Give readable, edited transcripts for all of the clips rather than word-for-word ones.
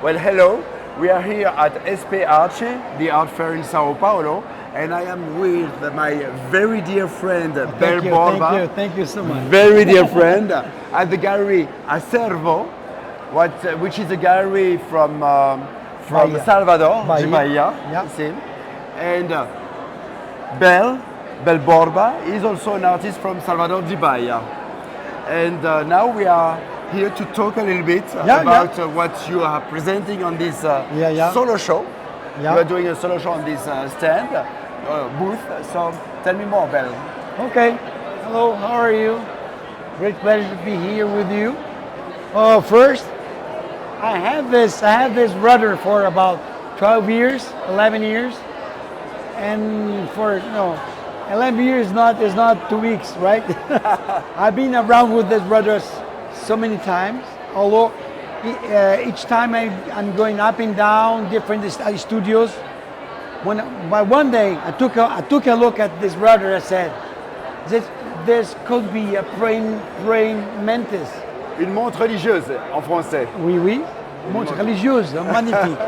Well, hello. We are here at e-Ateliers, the art fair in São Paulo, and I am with my very dear friend Bel Borba. Thank you so much. Very dear friend at the gallery Acervo, which is a gallery from Bahia. Salvador de Bahia. Bahia. Yeah. See? And Bel Borba is also an artist from Salvador de Bahia. And now we are here to talk a little bit about what you are presenting on this solo show. Yeah. You are doing a solo show on this stand, booth. So tell me more, Bel. Okay. Hello, how are you? Great pleasure to be here with you. First, I have this rudder for about 12 years, 11 years. And for 11 years is not 2 weeks, right? I've been around with this rudder so many times, although each time I'm going up and down different studios. But one day I took a look at this rudder. I said, this could be a praying mantis. Une montre religieuse en français. Oui, oui, montre religieuse, magnifique.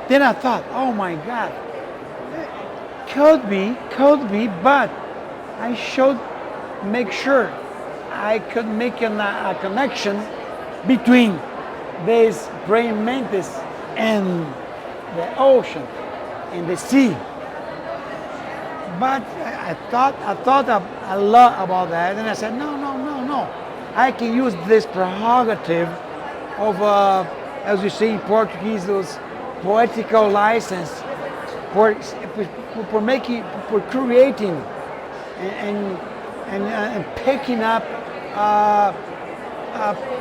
Then I thought, oh my God, could be, but I should make sure I could make a connection between this praying mantis and the ocean and the sea. But I thought a lot about that, and I said, no. I can use this prerogative of, as you say in Portuguese, those poetical license for creating and picking up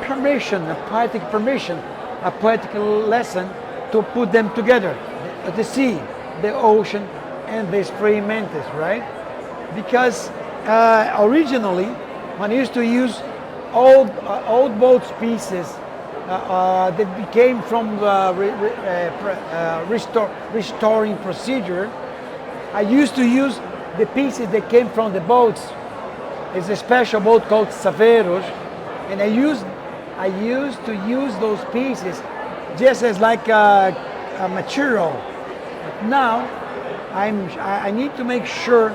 permission, a poetic permission, a poetical lesson to put them together. The sea, the ocean, and the praying mantis, right? Because originally, when I used to use old boat pieces that became from the restoring procedure, I used to use the pieces that came from the boats. It's a special boat called Saveiros, and I used to use those pieces just as like a material. But now I need to make sure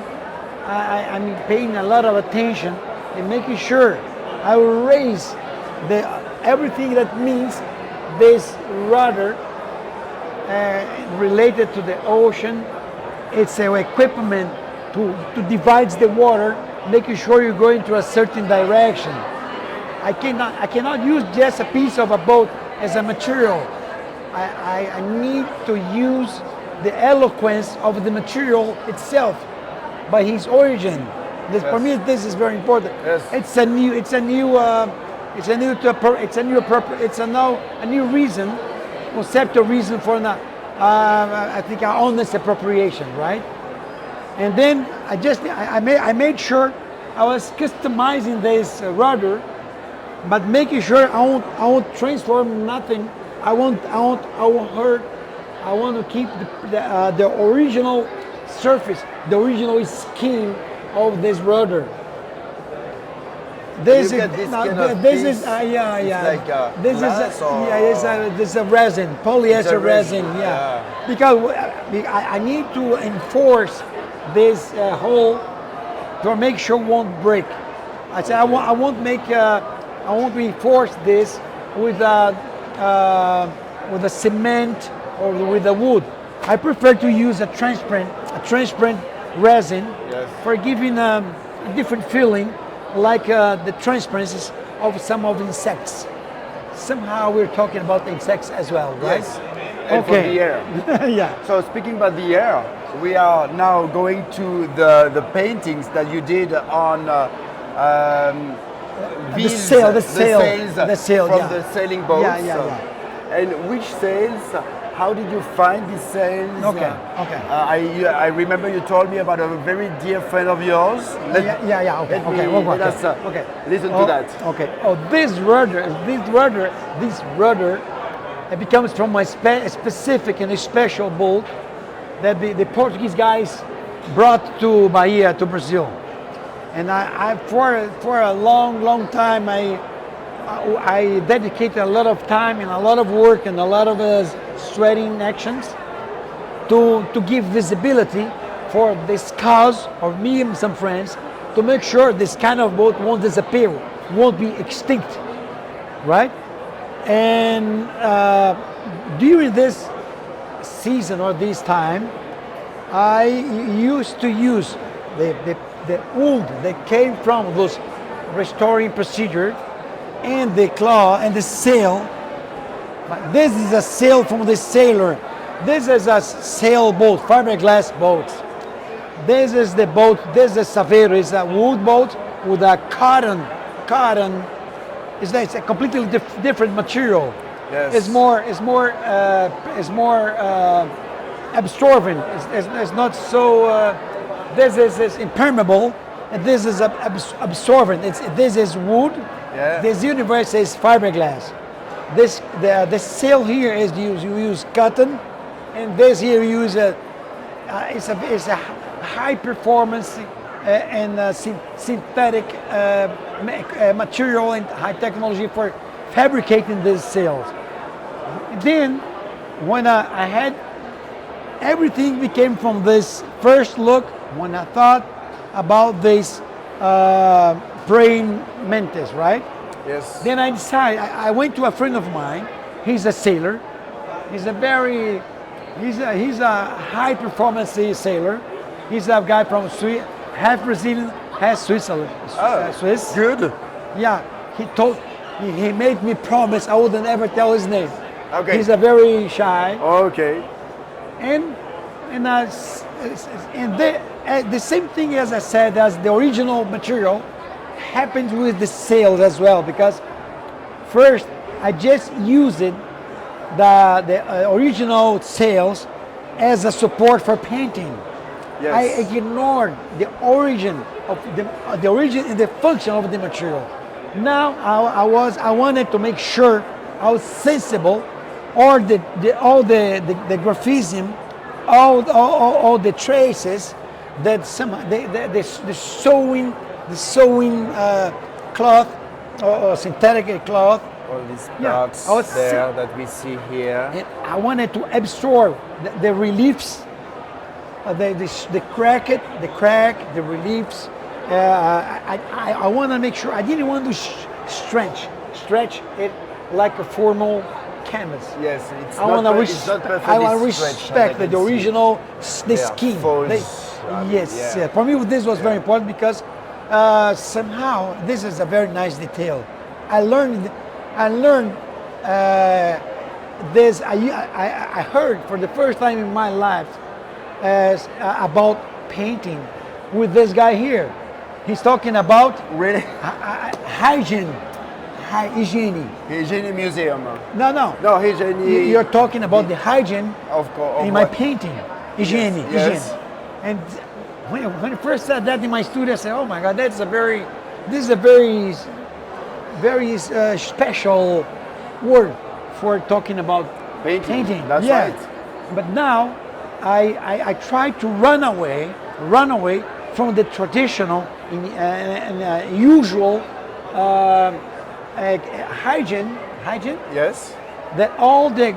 I'm paying a lot of attention and making sure I will raise everything that means this rudder related to the ocean. It's an equipment to divide the water, making sure you go into a certain direction. I cannot use just a piece of a boat as a material. I need to use the eloquence of the material itself by its origin. For me, this is very important. Yes. It's a new reason, conceptual reason for I think our honest appropriation, right? And then I made sure I was customizing this rudder, but making sure I won't transform nothing. I won't hurt. I want to keep the original surface, the original scheme of this rudder. This is a resin, polyester resin. Yeah, because I need to enforce this hole to make sure it won't break. I said I won't reinforce this with a cement or with a wood. I prefer to use a transparent resin for giving a different feeling, like the transparency of some of insects. Somehow we're talking about insects as well, right? Yes. And for the air. Yeah. So speaking about the air, we are now going to the paintings that you did on the sail from the sailing boats. Yeah. And which sails? How did you find these sails? Okay. I remember you told me about a very dear friend of yours. Let us listen to that. Okay. This rudder, it becomes from a specific and a special boat that the Portuguese guys brought to Bahia, to Brazil. And I for a long time, I dedicated a lot of time and a lot of work and a lot of sweating actions to give visibility for this cause of me and some friends to make sure this kind of boat won't disappear, won't be extinct, right? And during this season or this time, I used to use the wood that came from those restoring procedure and the claw and the sail. This is a sail from the sailor. This is a sailboat, fiberglass boat. This is the boat, this is Acervo, it's a wood boat with a cotton. It's a completely different material. Yes. It's more absorbent. It's not so. This is impermeable, and this is absorbent. This is wood. Yeah. This universe is fiberglass. The sail here is you use cotton, and this here you use it's a high performance and synthetic material and high technology for fabricating these sails. Then, when I had everything became from this first look, when I thought about this praying mantis, right? Yes. Then I decided, I went to a friend of mine, he's a sailor, he's a high performance sailor, he's a guy from Swiss, half Brazilian, half Switzerland. Swiss. Good. Yeah, he made me promise I wouldn't ever tell his name. Okay. He's a very shy. Okay. And the same thing as I said as the original material happens with the sails as well, because first I just used the original sails as a support for painting. Yes. I ignored the origin of the origin and the function of the material. Now I wanted to make sure I was sensible, or all the graphism, all the traces that the sewing cloth or synthetic cloth. All these parts there that we see here. And I wanted to absorb the reliefs, the crack, the reliefs. I want to make sure I didn't want to stretch it like a formal canvas. Yes, it's I not want to respect the original, the skin. Yes. For me, this was very important because somehow this is a very nice detail. I learned this. I heard for the first time in my life about painting with this guy here. He's talking about really hygiene. Hygiene. Hygiene museum. No, hygiene. You're talking about the hygiene of course, in my painting. Hygiene. Yes. And when I first said that in my studio, I said, "Oh my God, this is a very special word for talking about painting." That's right. But now I try to run away from the traditional and usual hygiene. Yes. That all the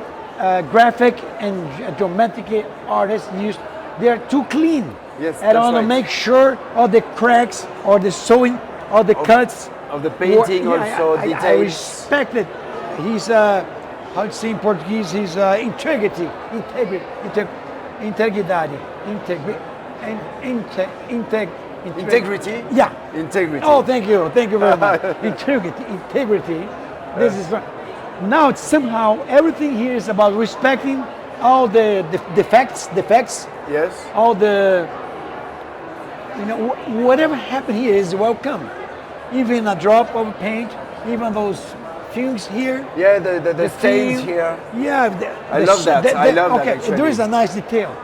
graphic and geometric artists use, they're too clean. Yes, I want to make sure all the cracks or the sewing or the cuts of the painting details. I respect it. He's how to say in Portuguese? He's integrity. Integrity? Yeah. Integrity. Oh, thank you very much. Integrity. This is right. Now somehow everything here is about respecting all the defects. Yes. All the, whatever happened here is welcome. Even a drop of paint, even those fumes here. Yeah, the stains here. Yeah. I love that. Okay, there is a nice detail.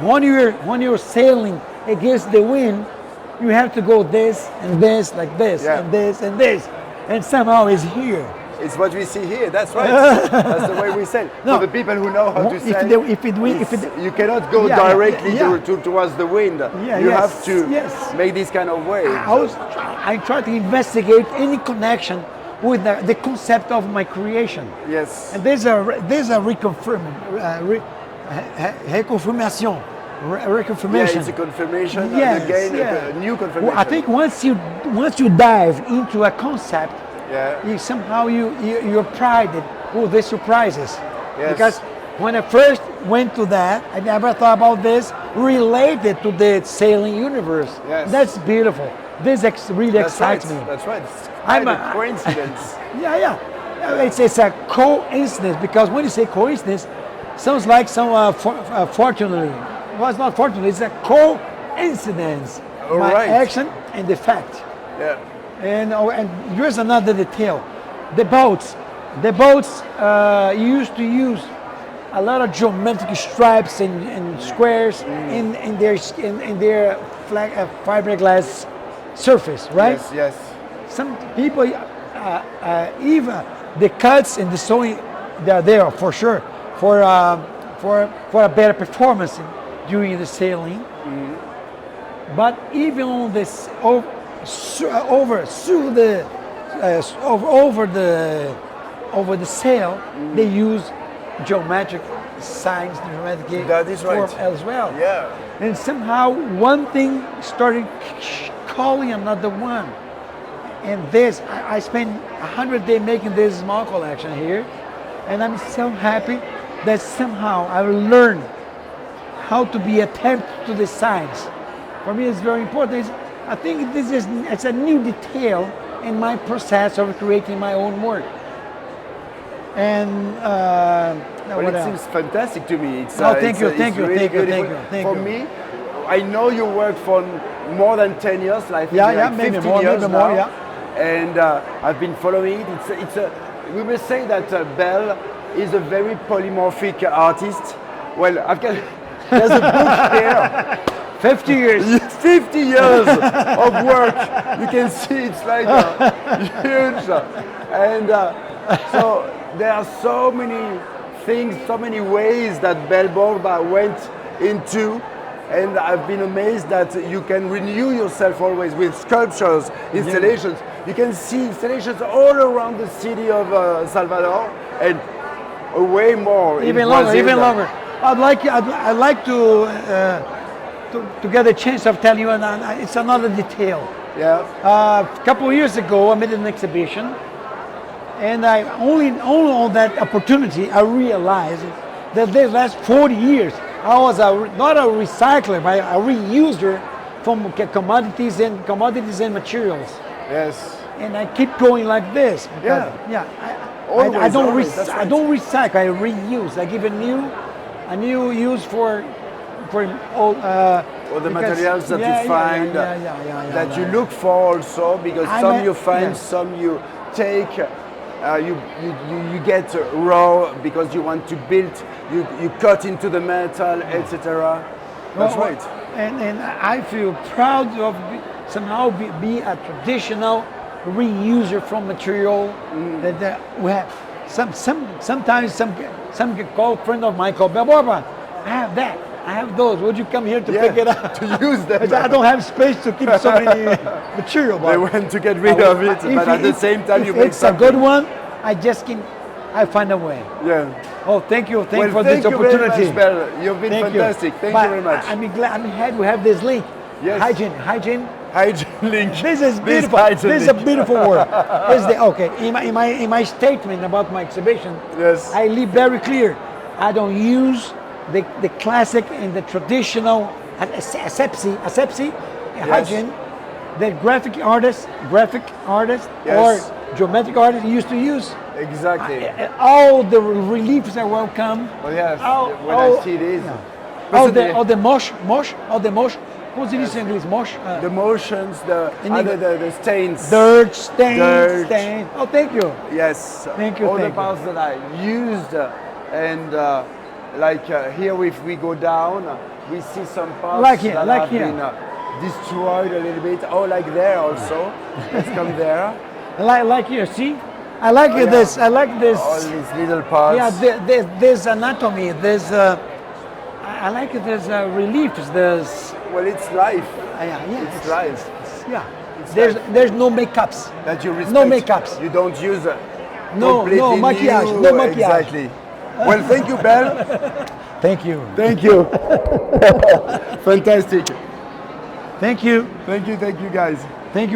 When you're sailing against the wind, you have to go this and this, like this, and this and this, and somehow it's here. It's what we see here. That's right. That's the way we sail. No, for the people who know how to sail, you cannot go directly towards the wind. You have to make this kind of waves. I try to investigate any connection with the concept of my creation. Yes. And there's a reconfirmation. Yeah, it's a confirmation. Yes, And again, yeah. a new confirmation. Well, I think once you dive into a concept, Yeah. somehow you're prided. Oh, this surprises. Yes. Because when I first went to that, I never thought about this related to the sailing universe. Yes. That's beautiful. This really That's excites right. me. That's right. It's I'm quite a- a coincidence. Yeah. It's a coincidence, because when you say coincidence, sounds like some fortunately. Well, it's not fortunately. It's a coincidence. All My right. action and the fact. Yeah. And here's another detail: the boats used to use a lot of geometric stripes and squares in their fiberglass surface, right? Yes. Yes. Some people, even the cuts and the sewing, they're there for sure for a better performance during the sailing. But even on this over the sail, they use geometric signs, geometric That is right. form as well. Yeah. And somehow one thing started calling another one. And this, I spent 100 days making this small collection here, and I'm so happy that somehow I learned how to be attentive to the signs. For me, it's very important. I think it's a new detail in my process of creating my own work. And Well, what it else? seems fantastic to me. It's, Thank you, it's thank you, really thank you, beautiful. thank For you. me, I know you work for more than 10 years, like, maybe 15 more, years maybe now. more, yeah. And I've been following it. We will say that Bel is a very polymorphic artist. Well, there's a book here. 50 years. 50 years of work. You can see it's like huge. And so there are so many things, so many ways that Bel Borba went into. And I've been amazed that you can renew yourself always with sculptures, installations. You can see installations all around the city of Salvador, and way more in Even longer, Brazil. even longer. I'd like to get a chance of telling you, it's another detail. Yeah. A couple of years ago, I made an exhibition, and I only on that opportunity I realized that the last 40 years I was not a recycler, but a reuser from commodities and materials. Yes. And I keep going like this. Because, I don't recycle. I reuse. I give a new use for all. Or the materials that you find, that you look for also, because some you find, some you take. You get raw because you want to build. You cut into the metal, etc. That's right. And I feel proud of somehow be a traditional reuser from material that we have. Sometimes some call friend of mine called Bel Borba. I have that. I have those. Would you come here to pick it up? To use them. I don't have space to keep so many material. They want to get rid of it, but at the same time you make something. It's a good one. I find a way. Yeah. Oh, thank you. Thank you for thank this you opportunity. very much, Bel. You've been fantastic. Thank you very much. I'm happy we have this link. Yes. Hygiene. Link. This is beautiful. This is a beautiful word. In my statement about my exhibition, yes, I leave very clear. I don't use the classic and the traditional asepsy, hygiene that graphic artists or geometric artists used to use. Exactly. All the reliefs are welcome. Oh yes. When I see this. All the mosh. Como se diz em inglês? Mosh. The motions, the stains. Dirt, stains. Oh, thank you. Yes. Thank you. All the parts that I used, and here, if we go down, we see some parts that have been destroyed a little bit. Oh, like there also. Let's come there. Like here, see? I like this. I like this. All these little parts. Yeah, there's anatomy. There's I like it. There's reliefs. There's. Well, it's life. It's life. there's no makeups. That you respect. No makeups. You don't use No completely maquillage. new, No maquillage. Exactly. Well, thank you, Bel. Thank you. Thank you. Fantastic. Thank you. Thank you, guys. Thank you.